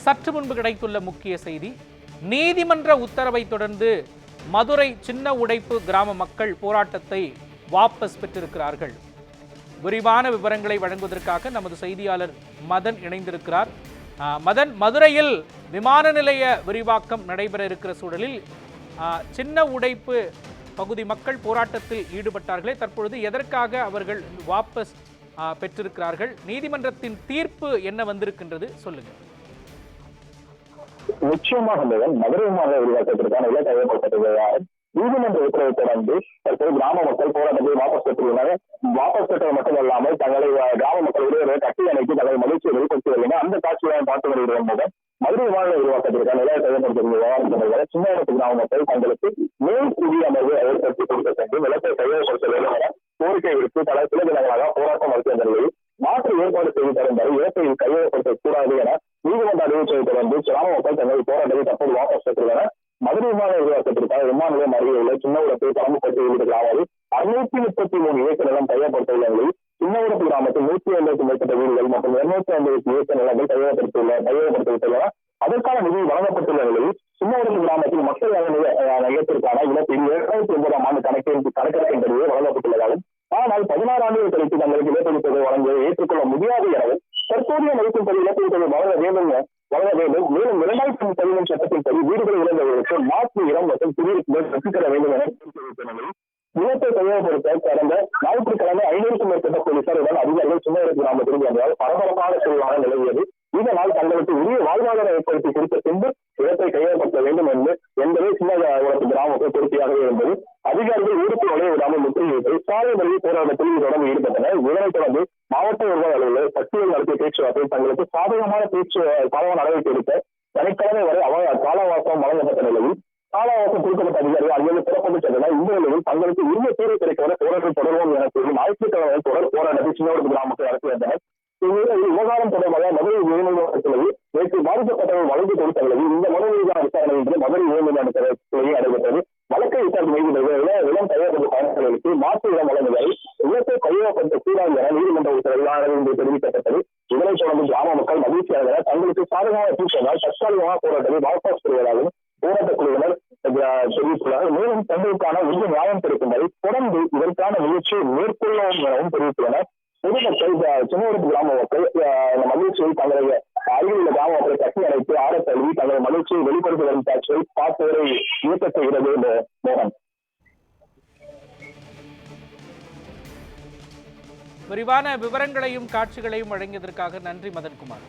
சற்று முன்பு கிடைத்துள்ள முக்கிய செய்தி, நீதிமன்ற உத்தரவை தொடர்ந்து மதுரை சின்ன உடைப்பு கிராம மக்கள் போராட்டத்தை வாபஸ் பெற்றிருக்கிறார்கள். விரிவான விவரங்களை வழங்குவதற்காக நமது செய்தியாளர் மதன் இணைந்திருக்கிறார். மதன், மதுரையில் விமான நிலைய விரிவாக்கம் நடைபெற இருக்கிற சூழலில் சின்ன உடைப்பு பகுதி மக்கள் போராட்டத்தில் ஈடுபட்டார்களே, தற்பொழுது எதற்காக அவர்கள் வாபஸ் பெற்றிருக்கிறார்கள்? நீதிமன்றத்தின் தீர்ப்பு என்ன வந்திருக்கின்றது, சொல்லுங்க. நிச்சயமாக மதுரை மாநில விரிவாக்கத்திற்கான இலக்கு அறிவிக்கப்பட்டது. நீதிமன்ற உத்தரவை தொடர்ந்து தற்போது கிராம மக்கள் போராட்டத்தை வாபஸ் பெற்றுள்ளனர். வாபஸ் பெற்றது மட்டும் இல்லாமல் தங்களை கிராம மக்களுடைய கட்டி அணைக்கு தங்களை மகிழ்ச்சியை வெளிப்படுத்தி வருகின்றனர். அந்த காட்சியை பார்த்து வருகிறோம் போது மதுரை மாநில விரிவாக்கத்திற்கான இலக்கு அறிவிக்கப்பட்டிருந்த சின்ன கிராம மக்கள் தங்களுக்கு மேல் குடி அமர்வு ஏற்படுத்தி கொடுக்க சென்று நிலத்தை கையகப்படுத்த வேண்டும் என கோரிக்கை விடுத்து பல சில தினங்களாக போராட்டம் நடத்தி வந்தவர்கள் மாற்று ஏற்பாடு செய்து தரும் வரை இலக்கை கையகப்படுத்தக் கூடாது என நீதிமன்ற அறிவிச்சதை தொடர்ந்து கிராம மக்கள் தங்கள் போராட்டத்தை தற்போது வாபஸ் பெற்றுள்ளனர். மதுரை விமான விரிவாக்கத்திற்காக விமான நிலையம் அருகே உள்ள சின்ன உடத்தை பரம்பப்பட்டு உள்ளாமல் 633 ஏக்கர் நிலம் கையகப்படுத்த உள்ள நிலையில் சின்ன உடப்பு கிராமத்தில் 150க்கும் மேற்பட்ட வீடுகள் மற்றும் 250 ஏக்கர் நிலங்கள் கையகப்படுத்தியுள்ளன. அதற்கான நிதி வழங்கப்பட்டுள்ள நிலையில் சின்ன உடப்பு கிராமத்தில் மக்கள் நிலையத்திற்கான இழப்பீடு 2009ஆம் ஆண்டு கணக்கெடுப்பின்படி வழங்கப்பட்டுள்ளதாலும் ஆனால் 16 ஆண்டுகள் கழித்து தங்களுக்கு இழப்பீடு தொகை வழங்க ஏற்றுக்கொள்ள முடியாது எனவும் தற்போதைய மதிப்பின்படி இழப்பீடு தொகை வழங்க வேண்டும். மேலும் 2013 சட்டத்தின்படி வீடுகளை இழந்தவர்களுக்கு மாற்று இடம் மற்றும் குடியிருப்புகள் பெற்றுத்தர வேண்டும் என நிலத்தை கையகப்படுத்த கடந்த ஞாயிற்றுக்கிழமை 500க்கும் மேற்பட்ட போலீசாருடன் அதிகாரிகள் சின்ன கிராம திரும்பி வந்ததால் பரபரப்பான சூழ்நிலை நிலவியது. இதனால் தங்களுக்கு உரிய வாழ்வாதாரம் ஏற்படுத்தி கொடுத்த பின்பு இடத்தை கையகப்படுத்த வேண்டும் என்பதே சின்ன கிராமத்தை பொறுப்பியாகவே இருந்தது. அதிகாரிகள் ஊருக்கு நுழைய விடாமல் முற்றுகையிட்டு சாலை வழி போராட்டத்தில் தொடர்ந்து ஈடுபட்டனர். இதனைத் தொடர்ந்து மாவட்ட வருவாய் அலுவலர் பட்டியல் நடத்திய பேச்சுவார்த்தையில் தங்களுக்கு சாதகமான நடவடிக்கை எடுக்க சனிக்கிழமை வரை காலவாசம் வழங்கப்பட்ட நிலையில் காலவாசம் கொடுக்கப்பட்ட அதிகாரிகள் அங்கிருந்து புறப்பட்டு சென்றனர். இந்த நிலையில் தங்களுக்கு உரிய தீர்வு கிடைக்க போராட்டம் தொடர்வோம் என கூறி ஞாயிற்றுக்கிழமை தொடர் போராட்டத்தை சின்னவரத்து கிராமத்தில் நடத்தி வந்தனர். விவகாரம் தொடர்பாக மதுரை உயர்நீதிமன்றத்தில் நேற்று பாதிக்கப்பட்டவர்கள் வழக்கு கொடுத்த நிலையில் இந்த மனு மீதான விசாரணை என்று மதுரை உயர்நீதிமன்றத்தில் நடைபெற்றது. வழக்கை விசாரணை இளம் கையகப்படுத்த பயணங்களுக்கு மாற்று இடம் வழங்குவதை இலக்கை கையகப்படுத்த கூடாது என நீதிமன்ற உத்தரவு என்று தெரிவிக்கப்பட்டது. இதனைத் தொடர்ந்து கிராம மக்கள் மகிழ்ச்சி அடைந்தனர். தங்களுக்கு சாதகமான தீர்ப்பதால் தற்காலிகமான போராட்டத்தை வாபஸ் பெறுவதாகவும் போராட்டக் குழுவினர் தெரிவித்துள்ளனர். மேலும் தங்களுக்கான உரிய நியாயம் கிடைக்கும் வரை தொடர்ந்து இதற்கான முயற்சியை மேற்கொள்ளும் எனவும் தெரிவித்துள்ளனர். பொதுமக்கள் சின்னவரத்து கிராம மக்கள் மகிழ்ச்சியை தங்களுடைய அருகில் உள்ள கிராம மக்களை கட்டி அடைத்து ஆட தழுவி தங்கள் மகிழ்ச்சியை வெளிப்படுத்தி வரும் காட்சியை பார்ப்பவரை இயக்க செய்கிறது மோகன். விரிவான விவரங்களையும் காட்சிகளையும் வழங்கியதற்காக நன்றி மதன்குமார்.